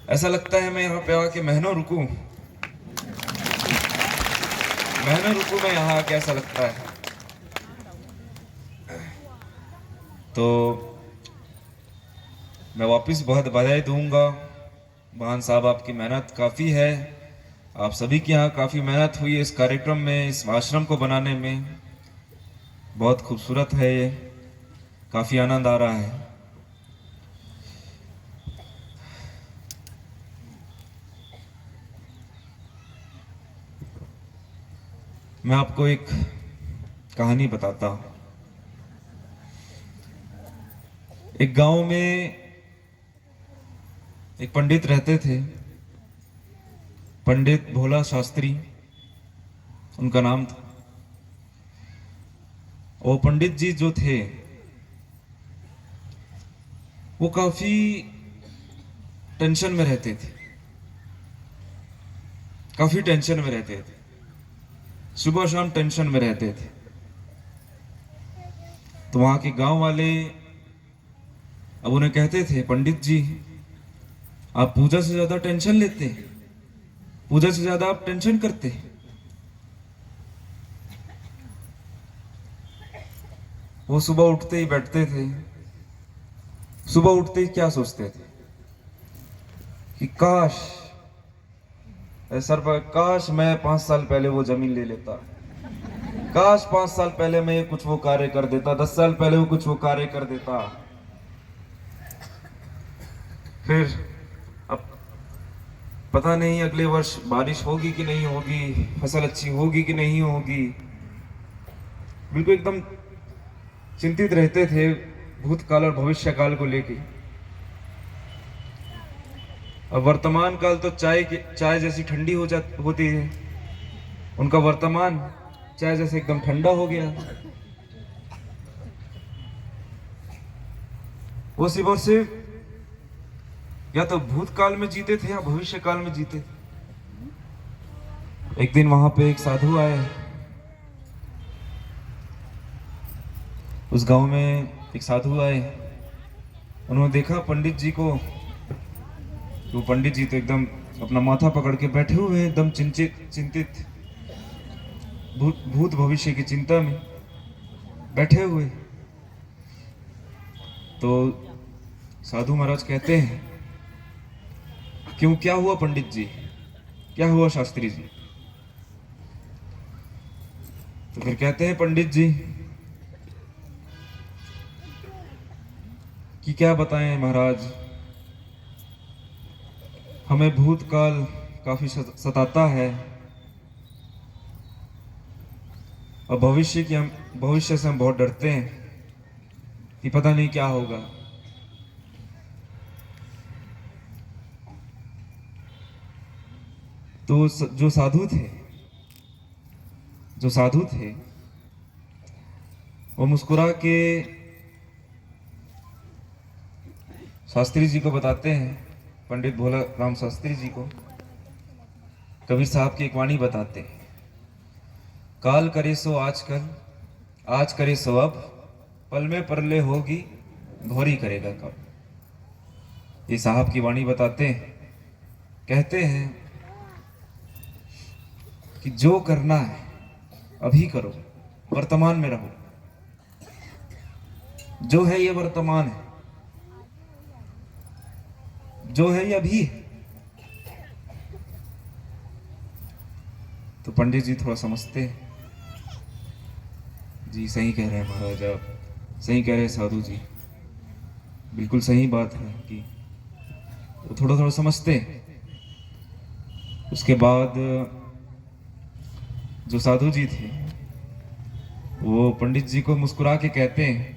ऐसा लगता है मैं यहाँ पे आके महीनों रुकूं मैं यहाँ आके, ऐसा लगता है। तो मैं वापस बहुत बधाई दूंगा। महान साहब, आपकी मेहनत काफ़ी है। आप सभी की यहाँ काफ़ी मेहनत हुई है इस कार्यक्रम में, इस आश्रम को बनाने में। बहुत खूबसूरत है ये, काफ़ी आनंद आ रहा है। मैं आपको एक कहानी बताता हूँ। एक गांव में एक पंडित रहते थे, पंडित भोला शास्त्री उनका नाम था। वो पंडित जी जो थे वो काफी टेंशन में रहते थे, काफी टेंशन में रहते थे, सुबह शाम टेंशन में रहते थे। तो वहां के गांव वाले अब उन्हें कहते थे, पंडित जी आप पूजा से ज्यादा टेंशन लेते हैं, पूजा से ज्यादा आप टेंशन करते हैं। वो सुबह उठते ही बैठते थे, सुबह उठते ही क्या सोचते थे कि काश सर पर, काश मैं 5 साल पहले वो जमीन ले लेता, काश 5 साल पहले मैं कुछ वो कार्य कर देता, 10 साल पहले वो कुछ वो कार्य कर देता। फिर अब पता नहीं अगले वर्ष बारिश होगी कि नहीं होगी, फसल अच्छी होगी कि नहीं होगी। बिल्कुल एकदम चिंतित रहते थे भूतकाल और भविष्य काल को लेके। अब वर्तमान काल तो चाय जैसी ठंडी होती है, उनका वर्तमान चाय जैसे एकदम ठंडा हो गया। वो सिर्फ और सिर्फ या तो भूतकाल में जीते थे या भविष्य काल में जीते थे। एक दिन वहां पे एक साधु आए। उस गांव में एक साधु आए, उन्होंने देखा पंडित जी को। तो पंडित जी तो एकदम अपना माथा पकड़ के बैठे हुए हैं, एकदम चिंतित भूत भविष्य की चिंता में बैठे हुए। तो साधु महाराज कहते हैं, क्यों, क्या हुआ पंडित जी, क्या हुआ शास्त्री जी? तो फिर कहते हैं पंडित जी कि क्या बताएं महाराज, हमें भूतकाल काफी सताता है और भविष्य से हम बहुत डरते हैं कि पता नहीं क्या होगा। तो जो साधु थे वो मुस्कुरा के शास्त्री जी को बताते हैं, पंडित भोला राम शास्त्री जी को कबीर साहब की एक वाणी बताते हैं, काल करे सो आजकल, आज करे सो अब, पल में परले होगी, भौरी करेगा कब। ये साहब की वाणी बताते हैं, कहते हैं कि जो करना है अभी करो, वर्तमान में रहो। जो है ये वर्तमान है, जो है ये अभी है। तो पंडित जी थोड़ा समझते हैं, जी सही कह रहे हैं महाराज, आप सही कह रहे हैं साधु जी, बिल्कुल सही बात है कि वो थोड़ा थोड़ा समझते हैं। उसके बाद जो साधु जी थे वो पंडित जी को मुस्कुरा के कहते हैं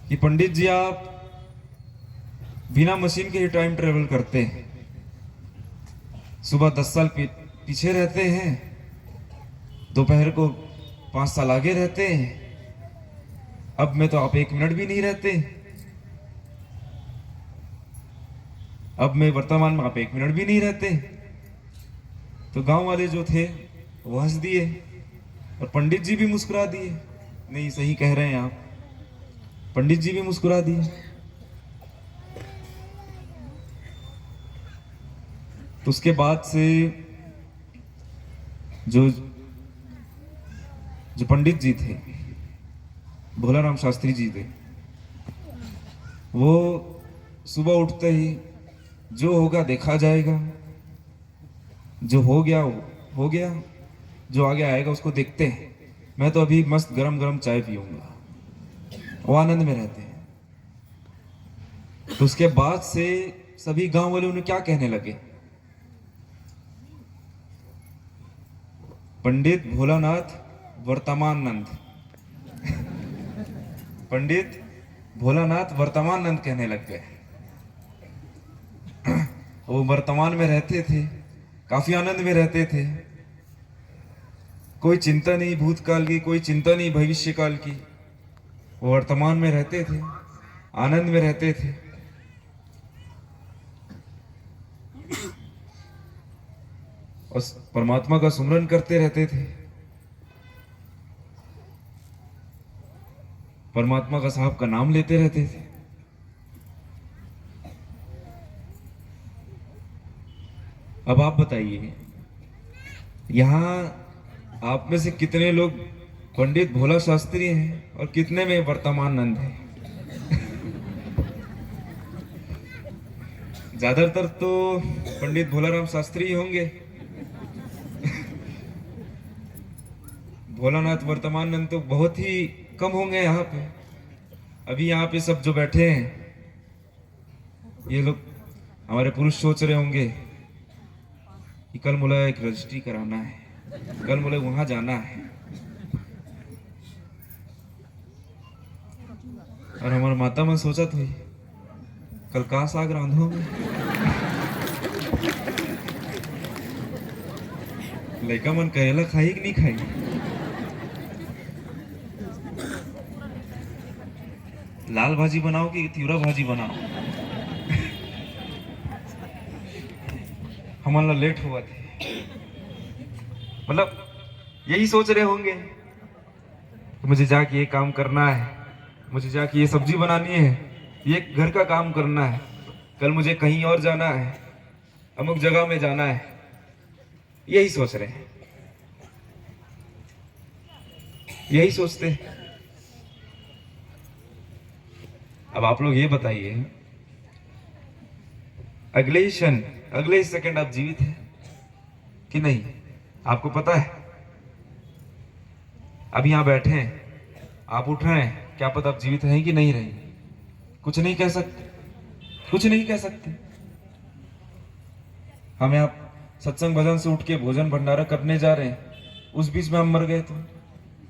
कि पंडित जी आप बिना मशीन के ही टाइम ट्रेवल करते हैं, सुबह 10 साल पीछे रहते हैं, दोपहर को 5 साल आगे रहते हैं, अब में तो आप 1 मिनट भी नहीं रहते, अब में वर्तमान में आप 1 मिनट भी नहीं रहते। तो गांव वाले जो थे वो हंस दिए और पंडित जी भी मुस्कुरा दिए, नहीं सही कह रहे हैं आप, पंडित जी भी मुस्कुरा दिए। तो उसके बाद से जो जो पंडित जी थे, भोलाराम शास्त्री जी थे, वो सुबह उठते ही जो होगा देखा जाएगा, जो हो गया, जो आगे आएगा उसको देखते हैं। मैं तो अभी मस्त गरम गरम चाय पीऊंगा। वो आनंद में रहते हैं। तो उसके बाद से सभी गांव वाले उन्हें क्या कहने लगे, पंडित भोलानाथ वर्तमान नंद। पंडित भोलानाथ वर्तमान नंद कहने लग गए। वो वर्तमान में रहते थे, काफी आनंद में रहते थे। कोई चिंता नहीं भूतकाल की, कोई चिंता नहीं भविष्य काल की। वो वर्तमान में रहते थे, आनंद में रहते थे। और परमात्मा का सुमरन करते रहते थे। परमात्मा का साहब का नाम लेते रहते थे। अब आप बताइए, यहां आप में से कितने लोग पंडित भोला शास्त्री हैं और कितने में वर्तमान नंद है? ज्यादातर तो पंडित भोलाराम शास्त्री ही होंगे। भोलानाथ वर्तमान नंद तो बहुत ही कम होंगे यहाँ पे। अभी यहाँ पे सब जो बैठे हैं, ये लोग हमारे पुरुष सोच रहे होंगे कि कल मुझे एक रजिस्ट्री कराना है, कल मुझे वहां जाना है। और हमारा माता मन सोचा तो कल का साग रांधोगे, लड़का मन करेला खाई कि नहीं खाई। लाल भाजी बनाओ कि तिवरा भाजी बनाओ। हमारा लेट हुआ थे, मतलब यही सोच रहे होंगे मुझे जाके ये काम करना है, मुझे जाके ये सब्जी बनानी है, ये घर का काम करना है, कल मुझे कहीं और जाना है, अमुक जगह में जाना है। यही सोच रहे हैं, यही सोचते हैं। अब आप लोग ये बताइए, अगले ही क्षण, अगले ही सेकंड आप जीवित हैं कि नहीं? आपको पता है? अब यहां बैठे हैं, आप उठ रहे हैं, क्या पता आप जीवित हैं कि नहीं रहेंगे? कुछ नहीं कह सकते, कुछ नहीं कह सकते। हम यहाँ सत्संग भजन से उठ के भोजन भंडारा करने जा रहे हैं, उस बीच में हम मर गए तो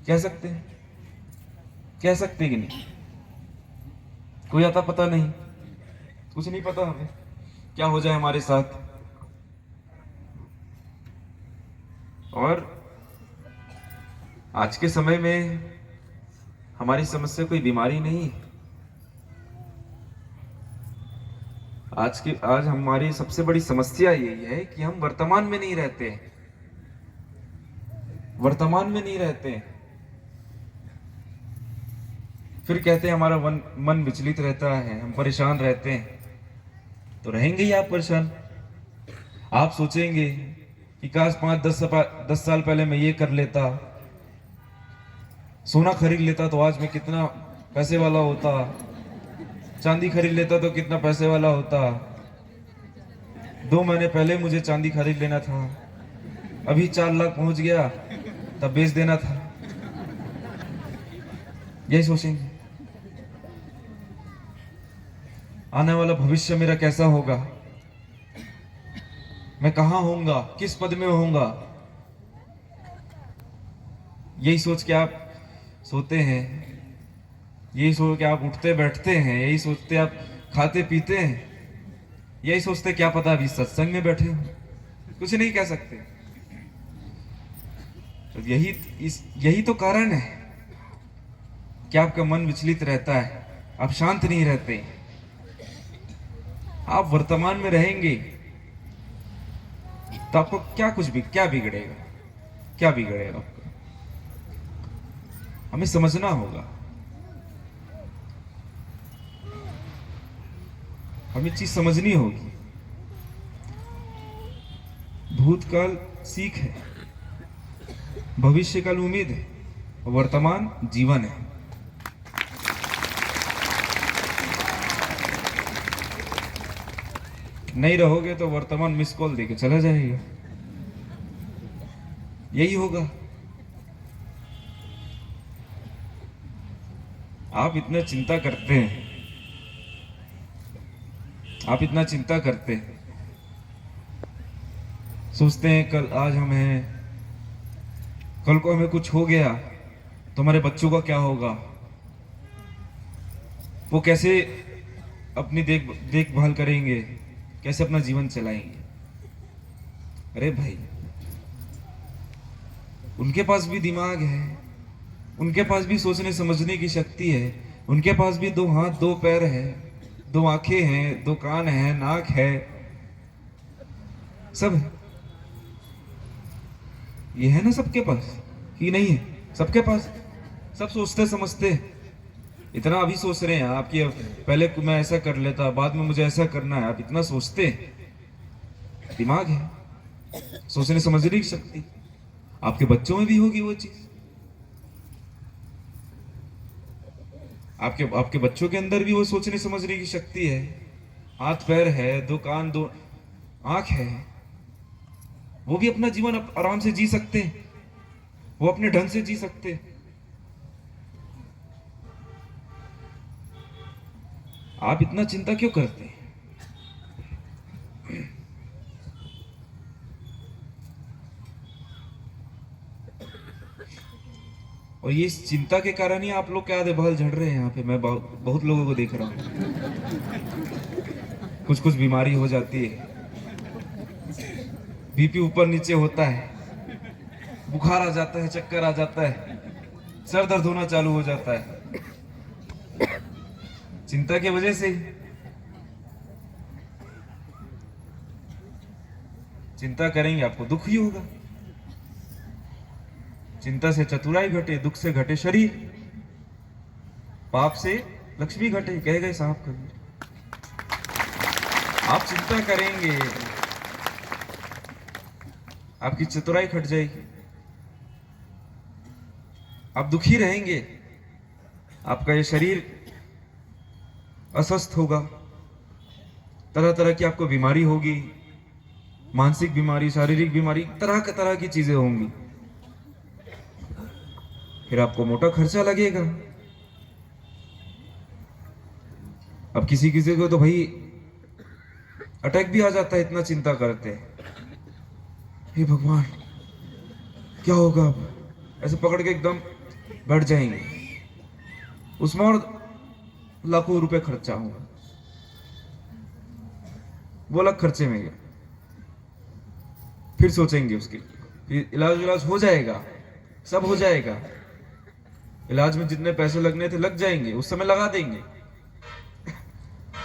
कह सकते हैं? कह सकते कि नहीं? कोई आता पता नहीं, कुछ नहीं पता हमें क्या हो जाए हमारे साथ। और आज के समय में हमारी समस्या कोई बीमारी नहीं है। आज हमारी सबसे बड़ी समस्या यही है कि हम वर्तमान में नहीं रहते, वर्तमान में नहीं रहते। फिर कहते हैं हमारा मन विचलित रहता है, हम परेशान रहते हैं। तो रहेंगे ही आप परेशान। आप सोचेंगे कि काश 5-10 साल पहले मैं ये कर लेता, सोना खरीद लेता तो आज मैं कितना पैसे वाला होता, चांदी खरीद लेता तो कितना पैसे वाला होता। 2 महीने पहले मुझे चांदी खरीद लेना था, अभी 4 लाख पहुंच गया, तब बेच देना था। यही सोचेंगे, आने वाला भविष्य मेरा कैसा होगा, मैं कहां होऊंगा, किस पद में होऊंगा। यही सोच के आप सोते हैं, यही सोच के आप उठते बैठते हैं, यही सोचते आप खाते पीते हैं, यही सोचते क्या पता अभी सत्संग में बैठे हो। कुछ नहीं कह सकते। तो यही तो कारण है कि आपका मन विचलित रहता है, आप शांत नहीं रहते। आप वर्तमान में रहेंगे तो आपको क्या बिगड़ेगा, क्या बिगड़ेगा आपको? हमें समझना होगा, हमें चीज समझनी होगी। भूतकाल सीख है, भविष्य काल उम्मीद है, वर्तमान जीवन है। नहीं रहोगे तो वर्तमान मिस कॉल देके चला जाएगा, यही होगा। आप इतना चिंता करते हैं, आप इतना चिंता करते हैं, सोचते हैं कल आज हम हैं, कल को हमें कुछ हो गया तो हमारे बच्चों का क्या होगा, वो कैसे अपनी देखभाल करेंगे, कैसे अपना जीवन चलाएंगे। अरे भाई, उनके पास भी दिमाग है, उनके पास भी सोचने समझने की शक्ति है, उनके पास भी 2 हाथ 2 पैर है, 2 आंखें हैं, 2 कान है, नाक है, सब है। ये है ना सबके पास, कि नहीं है? सबके पास, सब सोचते समझते। इतना अभी सोच रहे हैं आप कि पहले मैं ऐसा कर लेता, बाद में मुझे ऐसा करना है, आप इतना सोचते। दिमाग है, सोचने समझने की शक्ति आपके बच्चों में भी होगी वो चीज। आपके बच्चों के अंदर भी वो सोचने समझने की शक्ति है, हाथ पैर है, 2 कान 2 आंख है, वो भी अपना जीवन आराम से जी सकते हैं, वो अपने ढंग से जी सकते हैं। आप इतना चिंता क्यों करते हैं? और ये इस चिंता के कारण ही आप लोग क्या आधे बहल झड़ रहे हैं। यहाँ पे मैं बहुत लोगों को देख रहा हूँ, कुछ कुछ बीमारी हो जाती है, बीपी ऊपर नीचे होता है, बुखार आ जाता है, चक्कर आ जाता है, सर दर्द होना चालू हो जाता है, चिंता की वजह से। चिंता करेंगे आपको दुख ही होगा। चिंता से चतुराई घटे, दुख से घटे शरीर, पाप से लक्ष्मी घटे, कह गए साहब कबीर। आप चिंता करेंगे, आपकी चतुराई घट जाएगी, आप दुखी रहेंगे, आपका ये शरीर अस्वस्थ होगा, तरह तरह की आपको बीमारी होगी, मानसिक बीमारी, शारीरिक बीमारी, तरह की चीजें होंगी। फिर आपको मोटा खर्चा लगेगा। अब किसी किसी को तो भाई अटैक भी आ जाता है, इतना चिंता करते हैं। हे भगवान क्या होगा अब, ऐसे पकड़ के एकदम बैठ जाएंगे, उसमें और लाखों रुपए खर्चा होगा, वो अलग खर्चे में गया। फिर सोचेंगे उसके इलाज हो जाएगा, सब हो जाएगा, इलाज में जितने पैसे लगने थे लग जाएंगे, उस समय लगा देंगे।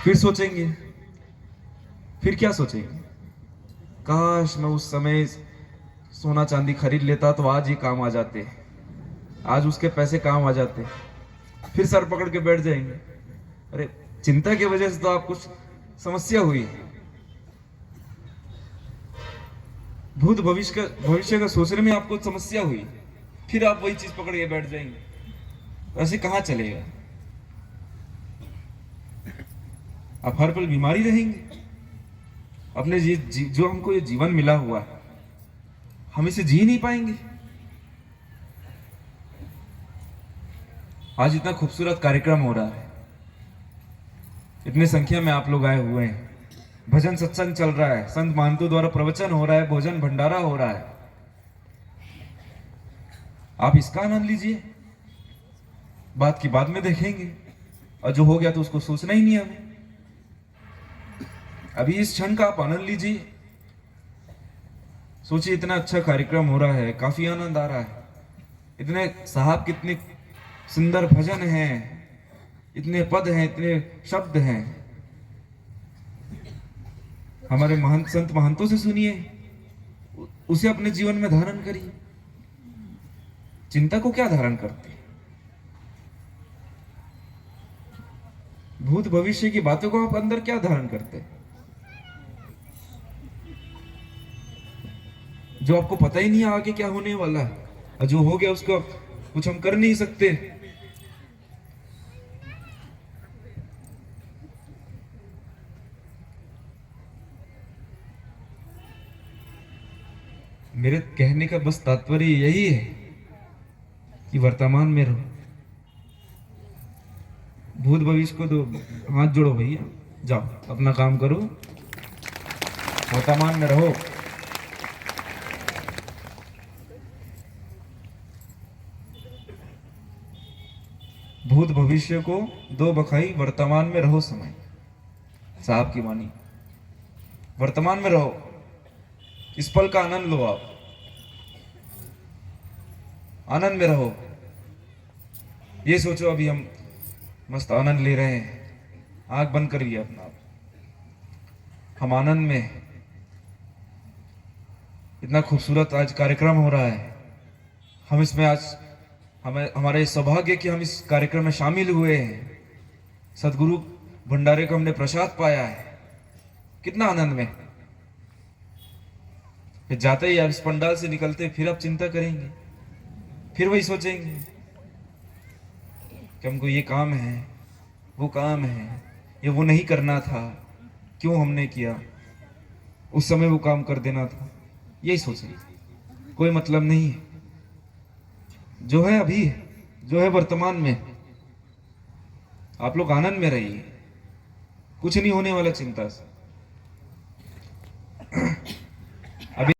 फिर सोचेंगे, फिर क्या सोचेंगे, काश मैं उस समय सोना चांदी खरीद लेता तो आज ये काम आ जाते, आज उसके पैसे काम आ जाते। फिर सर पकड़ के बैठ जाएंगे। अरे चिंता की वजह से तो आप कुछ समस्या हुई, भूत भविष्य का सोचने में आपको समस्या हुई, फिर आप वही चीज पकड़ के बैठ जाएंगे। ऐसे कहां चलेगा? आप हर पल बीमारी रहेंगे। अपने जो हमको ये जीवन मिला हुआ है, हम इसे जी नहीं पाएंगे। आज इतना खूबसूरत कार्यक्रम हो रहा है, इतने संख्या में आप लोग आए हुए हैं, भजन सत्संग चल रहा है, संत महंतों द्वारा प्रवचन हो रहा है, भोजन भंडारा हो रहा है। आप इसका आनंद लीजिए, बात की बाद में देखेंगे, और जो हो गया तो उसको सोचना ही नहीं हमें। अभी इस क्षण का आप आनंद लीजिए। सोचिए इतना अच्छा कार्यक्रम हो रहा है, काफी आनंद आ रहा है, इतने साहब कितने सुंदर भजन हैं, इतने पद हैं, इतने शब्द हैं। हमारे महंत संत महंतों से सुनिए, उसे अपने जीवन में धारण करिए। चिंता को क्या धारण करते, भूत भविष्य की बातों को आप अंदर क्या धारण करते? जो आपको पता ही नहीं है आगे क्या होने वाला है, और जो हो गया उसको कुछ हम कर नहीं सकते। मेरे कहने का बस तात्पर्य यही है कि वर्तमान में रहो, भूत भविष्य को दो हाथ जोड़ो भैया, जाओ अपना काम करो, वर्तमान में रहो। भूत भविष्य को दो बखाई, वर्तमान में रहो समय, साहब की वाणी। वर्तमान में रहो, इस पल का आनंद लो, आप आनंद में रहो। ये सोचो अभी हम मस्त आनंद ले रहे हैं, आंख बंद करिए अपना, हम आनंद में हैं। इतना खूबसूरत आज कार्यक्रम हो रहा है, हम इसमें आज हमें हमारे सौभाग्य कि हम इस कार्यक्रम में शामिल हुए हैं। सदगुरु भंडारे को हमने प्रसाद पाया है, कितना आनंद में। फिर जाते ही आप इस पंडाल से निकलते फिर आप चिंता करेंगे, फिर वही सोचेंगे कि हमको ये काम है, वो काम है, ये वो नहीं करना था, क्यों हमने किया, उस समय वो काम कर देना था, यही सोचेंगे। कोई मतलब नहीं है, जो है अभी है, जो है वर्तमान में। आप लोग आनंद में रहिए, कुछ नहीं होने वाला चिंता से।